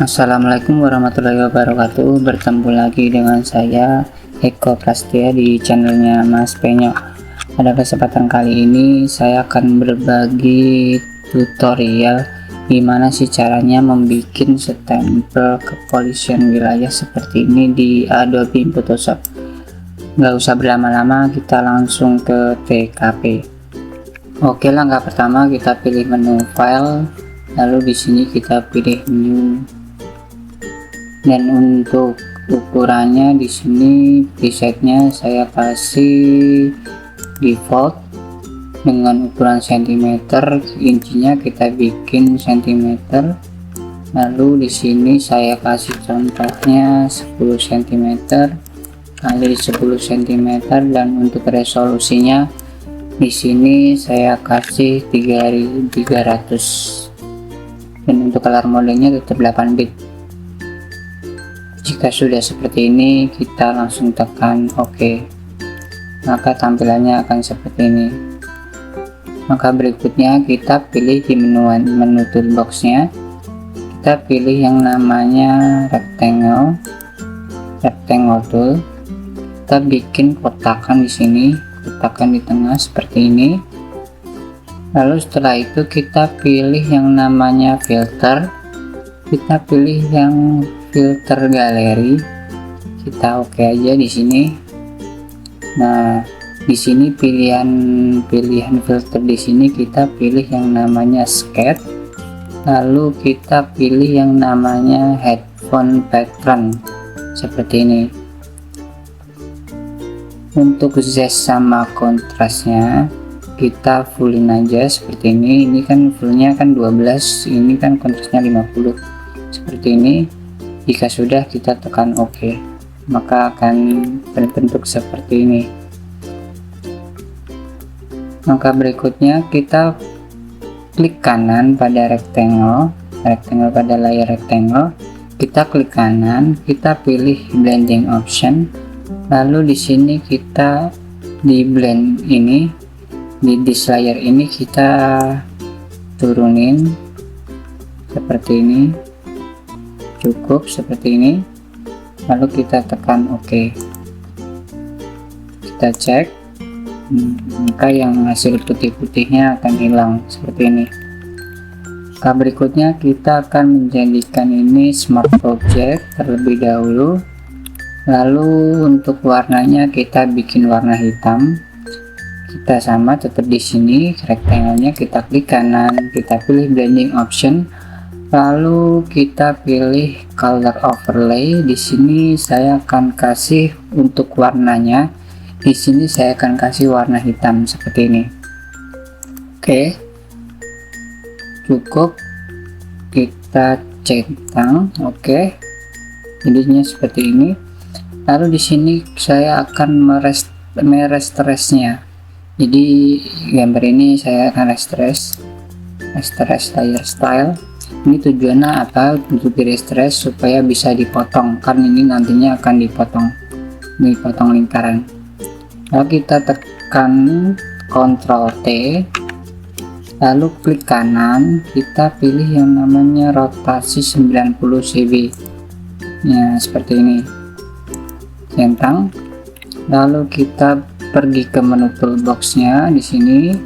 Assalamualaikum warahmatullahi wabarakatuh. Bertemu lagi dengan saya Eko Prastia di channelnya Mas Penyo. Pada kesempatan kali ini saya akan berbagi tutorial gimana sih caranya membuat stempel kepolisian wilayah seperti ini di Adobe Photoshop. Nggak usah berlama-lama, kita langsung ke TKP. Oke, langkah pertama kita pilih menu file, lalu di sini kita pilih new. Dan untuk ukurannya di sini presetnya saya kasih default dengan ukuran cm, intinya kita bikin cm. Lalu di sini saya kasih contohnya 10 cm kali 10 cm, dan untuk resolusinya di sini saya kasih 3300, dan untuk color modenya tetap 8 bit. Jika sudah seperti ini, kita langsung tekan OK, maka tampilannya akan seperti ini. Maka berikutnya kita pilih di menu toolboxnya, kita pilih yang namanya rectangle tool. Kita bikin kotakan di sini, kotakan di tengah seperti ini. Lalu setelah itu kita pilih yang namanya filter, kita pilih yang filter galeri, kita oke aja di sini. Nah, di sini pilihan filter di sini kita pilih yang namanya sketch, lalu kita pilih yang namanya headphone pattern seperti ini. Untuk Z sama kontrasnya kita fullin aja seperti ini. Ini kan fullnya kan 12, ini kan kontrasnya 50 seperti ini. Jika sudah, kita tekan OK, maka akan berbentuk seperti ini. Maka berikutnya kita klik kanan pada rectangle pada layar rectangle, kita klik kanan, kita pilih blending option, lalu di sini kita di blend ini, di this layer ini kita turunin seperti ini, cukup seperti ini, lalu kita tekan OK, kita cek, maka yang hasil putih-putihnya akan hilang seperti ini. Maka berikutnya kita akan menjadikan ini smart object terlebih dahulu, lalu untuk warnanya kita bikin warna hitam. Kita sama tetap di sini rectangle-nya, kita klik kanan, kita pilih blending option, lalu kita pilih color overlay. Di sini saya akan kasih untuk warnanya, di sini saya akan kasih warna hitam seperti ini. Oke, cukup, kita centang. Oke, jadinya seperti ini. Lalu di sini saya akan merestressnya. Jadi gambar ini saya akan restress layer style. Ini tujuannya apa? Untuk di restress supaya bisa dipotong, kan ini nantinya akan dipotong lingkaran. Lalu kita tekan Ctrl T, lalu klik kanan, kita pilih yang namanya rotasi 90 cm ya, seperti ini, centang. Lalu kita pergi ke menu toolboxnya, di sini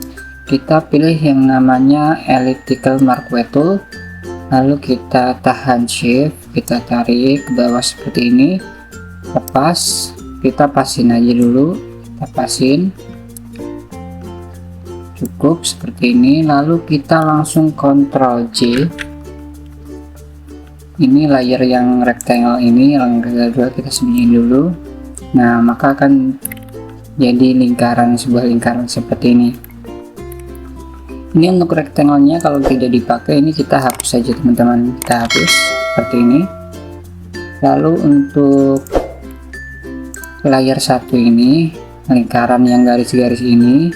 kita pilih yang namanya elliptical marquee tool, lalu kita tahan shift, kita tarik ke bawah seperti ini, lepas, kita pasin aja dulu, kita pasin, cukup seperti ini. Lalu kita langsung Ctrl J, ini layer yang rectangle ini, yang kedua kita sembunyiin dulu. Nah, maka akan jadi sebuah lingkaran seperti ini. Ini untuk rectangle-nya kalau tidak dipakai, ini kita hapus saja teman-teman, kita hapus seperti ini. Lalu untuk layar satu ini, lingkaran yang garis-garis ini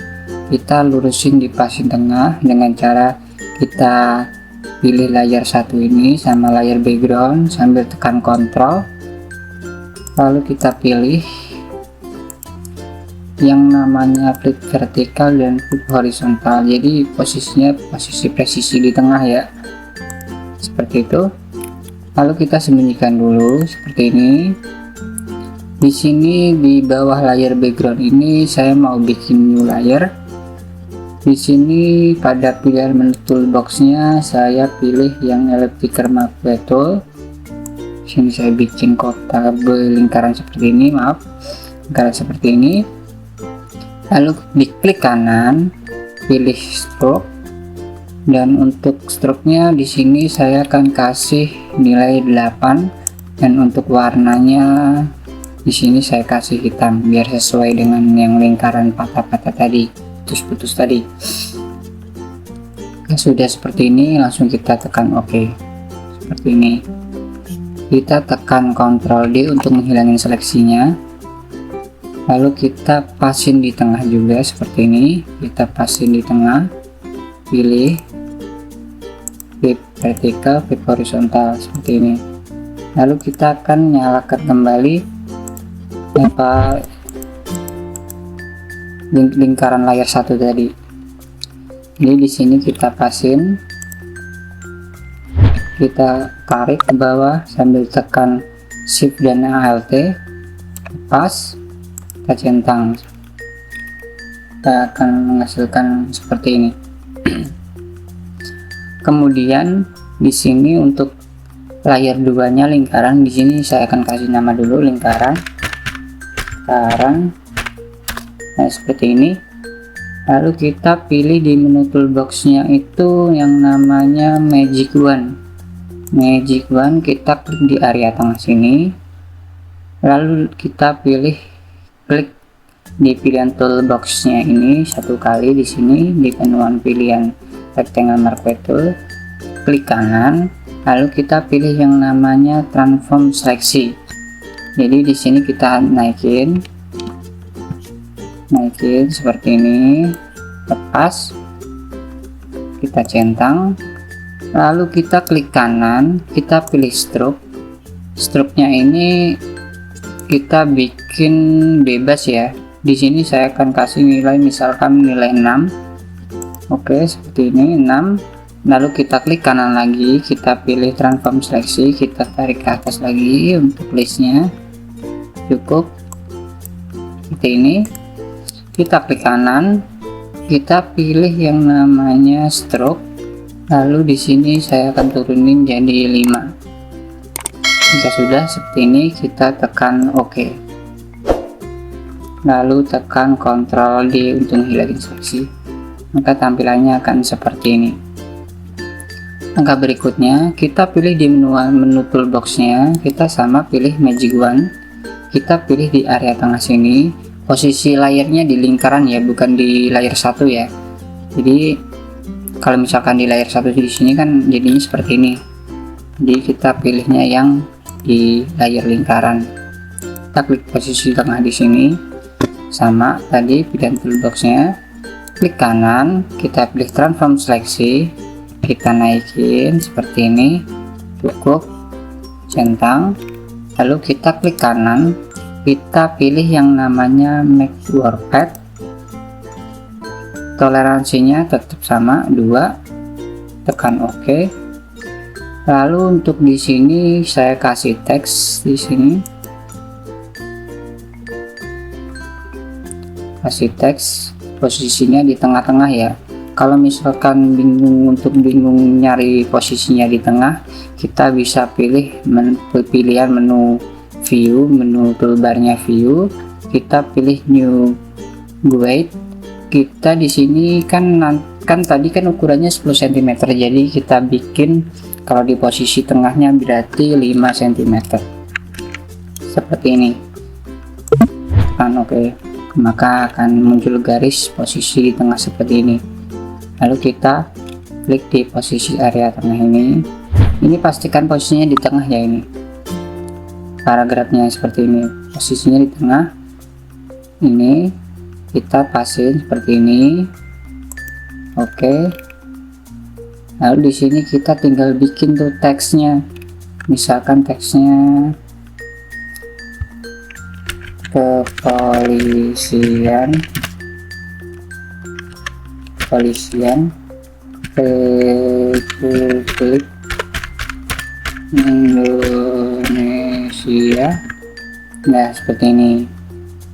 kita lurusin di pasin tengah dengan cara kita pilih layar satu ini sama layar background sambil tekan Ctrl, lalu kita pilih yang namanya flip vertikal dan flip horizontal. Jadi posisinya posisi presisi di tengah ya, seperti itu. Lalu kita sembunyikan dulu seperti ini. Di sini di bawah layer background ini saya mau bikin new layer. Di sini pada pilihan menu toolboxnya saya pilih yang elliptical marquee tool. Sini saya bikin kotak lingkaran seperti ini, lingkaran seperti ini. Lalu diklik kanan, pilih stroke, dan untuk stroke-nya di sini saya akan kasih nilai 8, dan untuk warnanya di sini saya kasih hitam biar sesuai dengan yang lingkaran patah-patah tadi, putus-putus tadi. Nah, sudah seperti ini, langsung kita tekan OK. Seperti ini. Kita tekan Ctrl D untuk menghilangin seleksinya. Lalu kita pasin di tengah juga seperti ini. Kita pasin di tengah. Pilih flip vertikal, flip horizontal seperti ini. Lalu kita akan nyalakan kembali lingkaran layar 1 tadi. Jadi di sini kita pasin, kita tarik ke bawah sambil tekan Shift dan Alt, lepas, kita centang. Kita akan menghasilkan seperti ini. Kemudian di sini untuk layar 2-nya lingkaran, di sini saya akan kasih nama dulu lingkaran. Nah seperti ini. Lalu kita pilih di menu toolboxnya itu yang namanya Magic Wand. Magic Wand kita klik di area tengah sini. Lalu kita klik di pilihan toolboxnya ini satu kali di sini di penuan pilihan rectangle marquee tool. Klik kanan. Lalu kita pilih yang namanya transform seleksi. Jadi di sini kita naikin seperti ini, lepas, kita centang, lalu kita klik kanan, kita pilih stroke. Stroke-nya ini kita bikin bebas ya. Di sini saya akan kasih nilai, misalkan nilai 6. Oke, seperti ini 6. Lalu kita klik kanan lagi, kita pilih transform seleksi, kita tarik ke atas lagi untuk listnya. Cukup seperti ini. Kita klik kanan, kita pilih yang namanya stroke, lalu di sini saya akan turunin jadi 5. Jika sudah seperti ini, kita tekan OK, lalu tekan Ctrl D untuk hilangin seleksi, maka tampilannya akan seperti ini. Langkah berikutnya, kita pilih di menu toolboxnya, kita sama pilih Magic Wand, kita pilih di area tengah sini, posisi layarnya di lingkaran ya, bukan di layar 1 ya. Jadi kalau misalkan di layar 1 di sini kan jadinya seperti ini. Jadi kita pilihnya yang di layar lingkaran. Kita klik posisi tengah di sini, sama tadi pilihan toolboxnya, klik kanan, kita pilih transform seleksi. Kita naikin seperti ini, cukup, centang, lalu kita klik kanan, kita pilih yang namanya make workpad, toleransinya tetap sama 2, tekan OK. Lalu untuk di sini saya kasih teks di sini, kasih teks, posisinya di tengah-tengah ya. Kalau misalkan bingung nyari posisinya di tengah, kita bisa pilih pilihan menu view, menu toolbarnya view, kita pilih new guide. Kita di sini kan tadi kan ukurannya 10 cm, jadi kita bikin kalau di posisi tengahnya berarti 5 cm seperti ini. Oke, maka akan muncul garis posisi di tengah seperti ini. Lalu kita klik di posisi area tengah ini. Ini pastikan posisinya di tengah ya, ini paragrafnya seperti ini, posisinya di tengah. Ini kita pasin seperti ini. Oke, lalu di sini kita tinggal bikin tuh teksnya, misalkan teksnya kepolisian Republik Indonesia. Nah, seperti ini.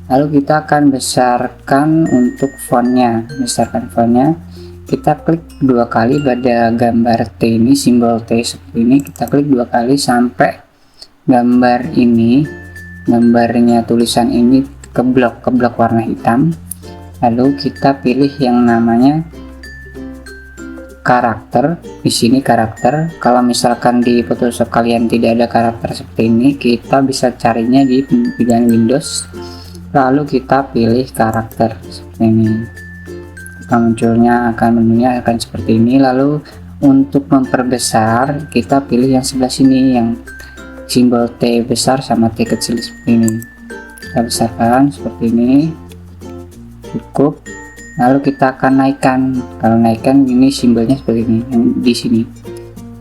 Lalu kita akan besarkan untuk fontnya. Kita klik dua kali pada gambar T ini, simbol T seperti ini. Kita klik dua kali sampai gambar ini, gambarnya tulisan ini keblok warna hitam. Lalu kita pilih yang namanya karakter. Di sini karakter. Kalau misalkan di Photoshop kalian tidak ada karakter seperti ini, kita bisa carinya di pilihan Windows, lalu kita pilih karakter seperti ini. Munculnya menunya akan seperti ini. Lalu untuk memperbesar, kita pilih yang sebelah sini, yang simbol T besar sama T kecil seperti ini. Kita besarkan seperti ini, cukup. Lalu kita akan naikkan. Kalau naikkan, ini simbolnya seperti ini. Yang di sini,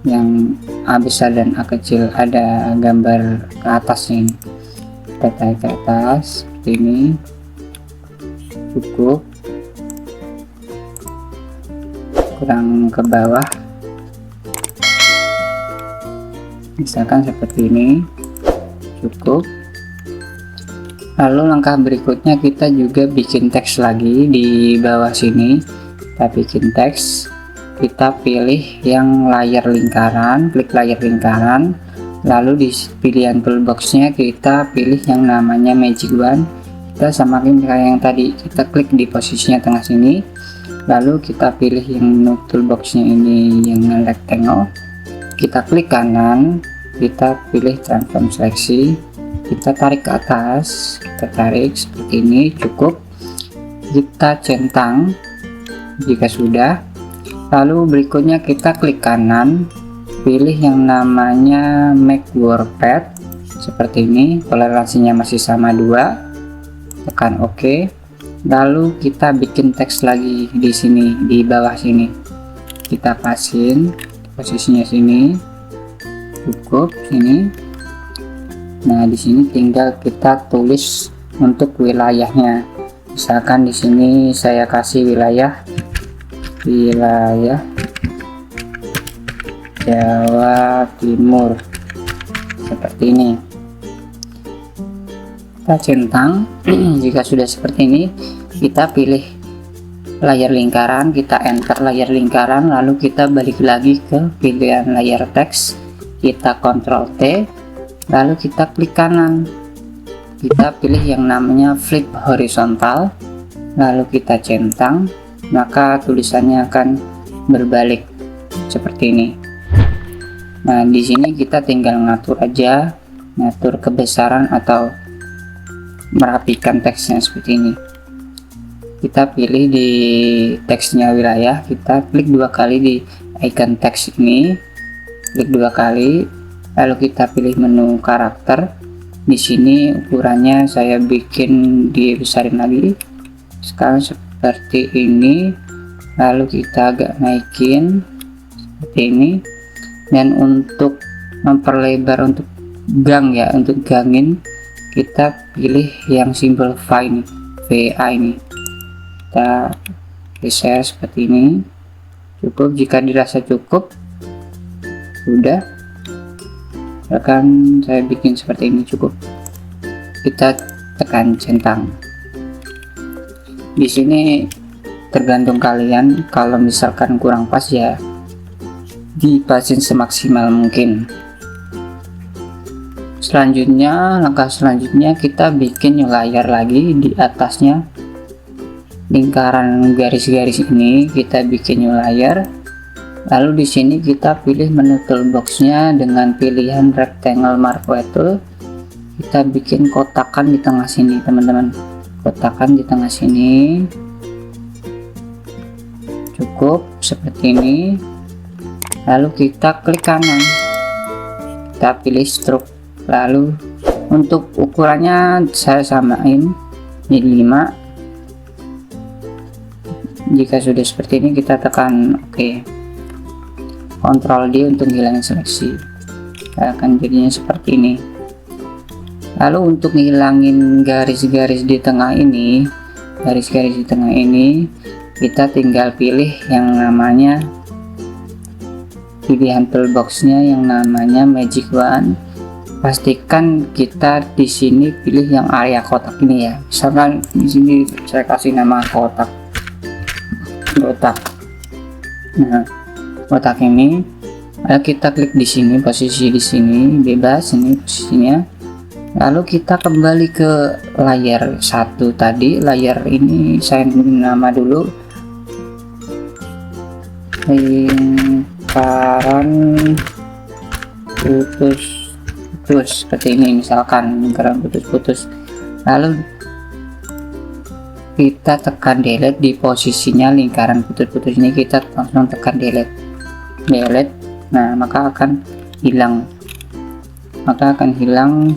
yang A besar dan A kecil, ada gambar ke atasnya ini. Kita tarik ke atas seperti ini, cukup. Kurang ke bawah, misalkan seperti ini, cukup. Lalu langkah berikutnya kita juga bikin teks lagi di bawah sini. Kita bikin teks, kita pilih yang layar lingkaran, klik layar lingkaran. Lalu di pilihan toolboxnya kita pilih yang namanya magic wand. Kita samakan kayak yang tadi, kita klik di posisinya tengah sini. Lalu kita pilih yang toolboxnya ini yang rectangle. Kita klik kanan, kita pilih transform seleksi. Kita tarik ke atas, kita tarik seperti ini, cukup. Kita centang jika sudah. Lalu berikutnya kita klik kanan, pilih yang namanya make WordPad seperti ini. Toleransinya masih sama 2, tekan OK. Lalu kita bikin teks lagi di sini, di bawah sini. Kita pasin posisinya sini, cukup sini. Nah, di sini tinggal kita tulis untuk wilayahnya. Misalkan di sini saya kasih wilayah Jawa Timur seperti ini. Kita centang. Jika sudah seperti ini, kita pilih layar lingkaran, kita enter layar lingkaran, lalu kita balik lagi ke pilihan layar teks, kita Ctrl T. Lalu kita klik kanan, kita pilih yang namanya flip horizontal, lalu kita centang, maka tulisannya akan berbalik seperti ini. Nah, di sini kita tinggal ngatur aja, ngatur kebesaran atau merapikan teksnya seperti ini. Kita pilih di teksnya wilayah, kita klik dua kali di icon teks ini, klik dua kali. Lalu kita pilih menu karakter. Di sini ukurannya saya bikin dibesarin lagi. Sekarang seperti ini. Lalu kita agak naikin seperti ini. Dan untuk memperlebar untuk gang ya, untuk gangin, kita pilih yang simbol V ini, VA ini. Kita geser seperti ini. Cukup. Jika dirasa cukup, sudah. Akan saya bikin seperti ini, cukup. Kita tekan centang. Di sini tergantung kalian, kalau misalkan kurang pas ya dipasin semaksimal mungkin. Selanjutnya, langkah selanjutnya kita bikin layar lagi di atasnya. Lingkaran garis-garis ini kita bikin layar. Lalu di sini kita pilih menu toolboxnya dengan pilihan rectangle marquee tool. Kita bikin kotakan di tengah sini, teman-teman. Kotakan di tengah sini, cukup seperti ini. Lalu kita klik kanan, kita pilih stroke. Lalu untuk ukurannya saya samain di 5. Jika sudah seperti ini, kita tekan OK. Ctrl D untuk hilangin seleksi. Akan jadinya seperti ini. Lalu untuk ngilangin garis-garis di tengah ini, kita tinggal pilih yang namanya pilihan toolboxnya yang namanya Magic Wand. Pastikan kita di sini pilih yang area kotak ini ya. Misalkan di sini saya kasih nama kotak. Nah, kotak ini, kita klik di sini, posisi di sini bebas, ini posisinya. Lalu kita kembali ke layar satu tadi. Layar ini saya nama dulu lingkaran putus seperti ini, misalkan lingkaran putus. Lalu kita tekan delete di posisinya lingkaran putus ini, kita langsung tekan delete. Nah, maka akan hilang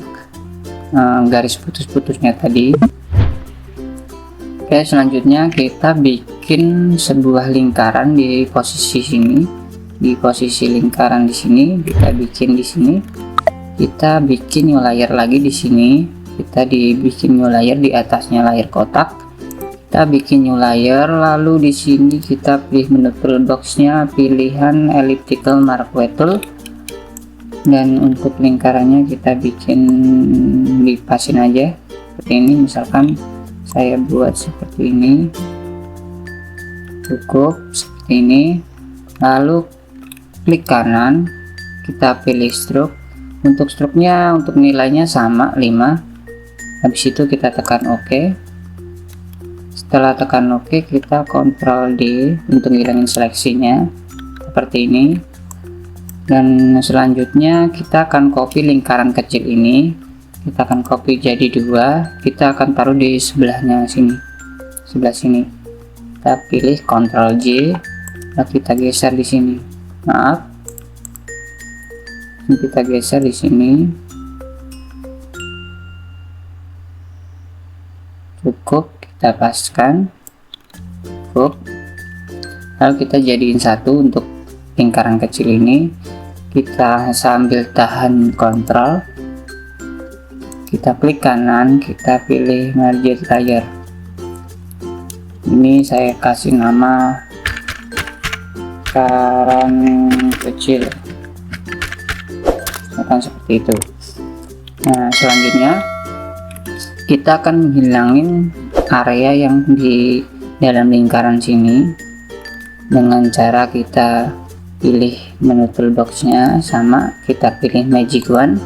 garis putus-putusnya tadi. Oke, selanjutnya kita bikin sebuah lingkaran di posisi sini, di posisi lingkaran di sini kita bikin di sini. Kita bikin new layer lagi di sini, kita bikin new layer di atasnya layar kotak. Kita bikin new layer, lalu di sini kita pilih menu toolboxnya, pilihan elliptical marquee tool, dan untuk lingkarannya kita bikin dipasin aja seperti ini. Misalkan saya buat seperti ini, cukup seperti ini. Lalu klik kanan, kita pilih stroke. Untuk stroke-nya, untuk nilainya sama 5. Habis itu kita tekan OK. Setelah tekan OK, kita Ctrl D untuk hilangin seleksinya seperti ini. Dan selanjutnya kita akan copy lingkaran kecil ini, kita akan copy jadi 2, kita akan taruh di sebelahnya sini, sebelah sini. Kita pilih Ctrl J, lalu kita geser di sini. Maaf, kita geser di sini. Cukup, kita paskan. Cukup. Lalu kita jadiin satu untuk lingkaran kecil ini. Kita sambil tahan Ctrl, kita klik kanan, kita pilih merge layer. Ini saya kasih nama lingkaran kecil, akan seperti itu. Nah, selanjutnya kita akan menghilangin area yang di dalam lingkaran sini dengan cara kita pilih menu toolboxnya, sama kita pilih Magic Wand,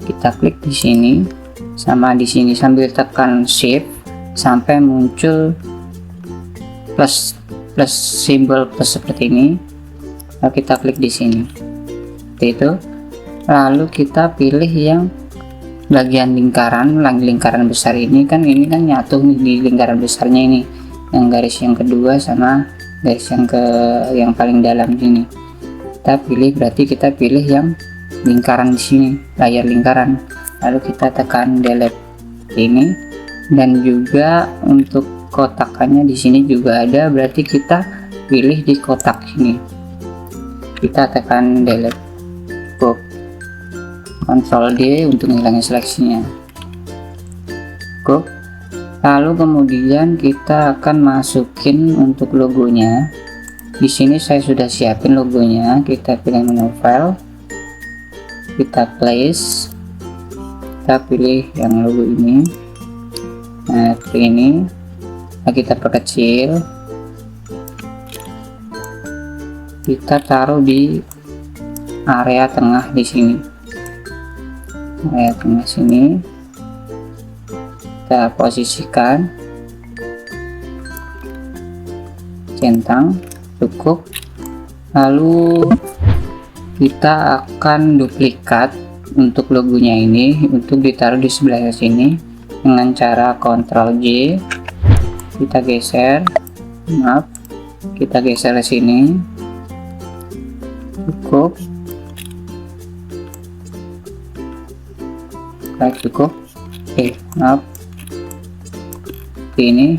kita klik di sini sama di sini sambil tekan shift sampai muncul plus simbol plus seperti ini. Lalu kita klik di sini seperti itu. Lalu kita pilih yang bagian lingkaran besar ini kan nyatu nih di lingkaran besarnya ini, yang garis yang kedua sama garis yang paling dalam sini. Kita pilih, berarti kita pilih yang lingkaran di sini, layar lingkaran. Lalu kita tekan delete ini, dan juga untuk kotakannya di sini juga ada, berarti kita pilih di kotak ini. Kita tekan delete. Cukup. Ctrl D untuk menghilangkan seleksinya. Cukup. Lalu kemudian kita akan masukin untuk logonya. Di sini saya sudah siapin logonya. Kita pilih menu file, kita place, kita pilih yang logo ini. Nah, seperti ini. Nah, kita perkecil, kita taruh di area tengah di sini, area tengah sini. Kita posisikan, centang. Cukup. Lalu kita akan duplikat untuk logonya ini untuk ditaruh di sebelah sini dengan cara Ctrl J, kita geser, kita geser ke sini. Cukup. Cukup. Ini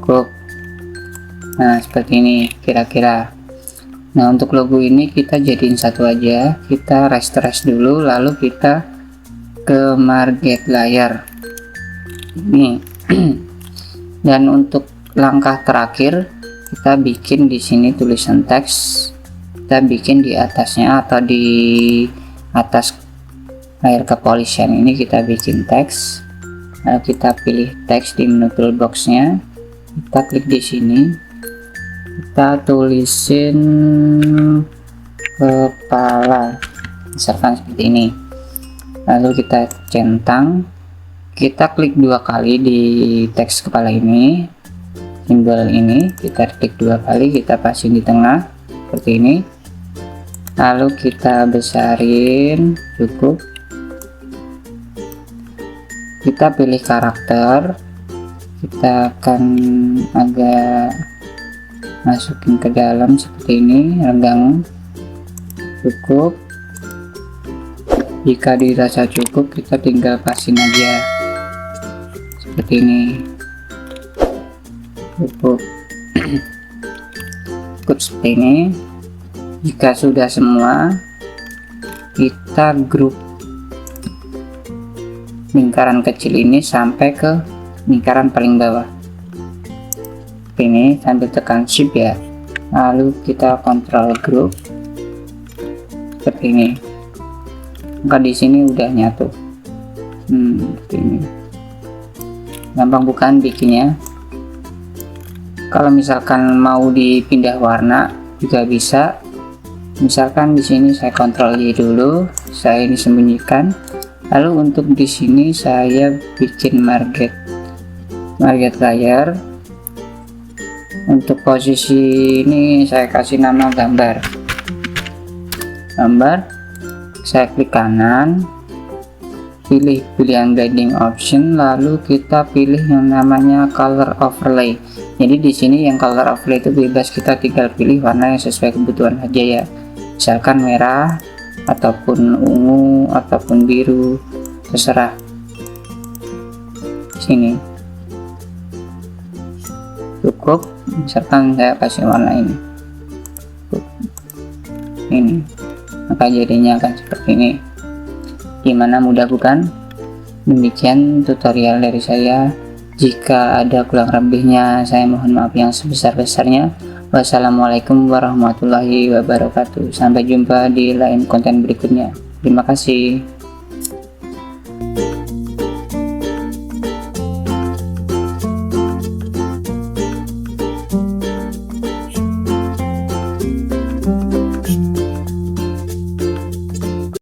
cukup. Nah, seperti ini kira-kira. Nah, untuk logo ini kita jadiin satu aja, kita restore dulu, lalu kita ke margin layar ini. Dan untuk langkah terakhir, kita bikin di sini tulisan teks, kita bikin di atasnya atau di atas layar kepolisian ini kita bikin teks. Lalu kita pilih teks di menu toolboxnya, kita klik di sini, kita tulisin kepala, misalkan seperti ini. Lalu kita centang, kita klik 2 kali di teks kepala ini, simbol ini kita klik 2 kali, kita pasin di tengah seperti ini. Lalu kita besarin cukup, kita pilih karakter, kita akan agak masukin ke dalam seperti ini, renggang cukup. Jika dirasa cukup, kita tinggal pasin aja seperti ini, cukup. Cukup seperti ini. Jika sudah semua, kita grup lingkaran kecil ini sampai ke lingkaran paling bawah ini sambil tekan shift ya. Lalu kita kontrol grup seperti ini. Maka di sini udah nyatu. Seperti ini. Gampang bukan bikinnya. Kalau misalkan mau dipindah warna juga bisa. Misalkan di sini saya kontrol Y dulu, saya ini sembunyikan. Lalu untuk di sini saya bikin margin layar. Untuk posisi ini saya kasih nama gambar. Saya klik kanan, pilih pilihan blending option, lalu kita pilih yang namanya color overlay. Jadi di sini yang color overlay itu bebas, kita tinggal pilih warna yang sesuai kebutuhan aja ya. Misalkan merah ataupun ungu ataupun biru, terserah. Sini cukup, misalkan saya kasih warna ini, maka jadinya akan seperti ini. Gimana, mudah bukan? Demikian tutorial dari saya. Jika ada kurang lebihnya, saya mohon maaf yang sebesar-besarnya. Wassalamualaikum warahmatullahi wabarakatuh. Sampai jumpa di lain konten berikutnya. Terima kasih.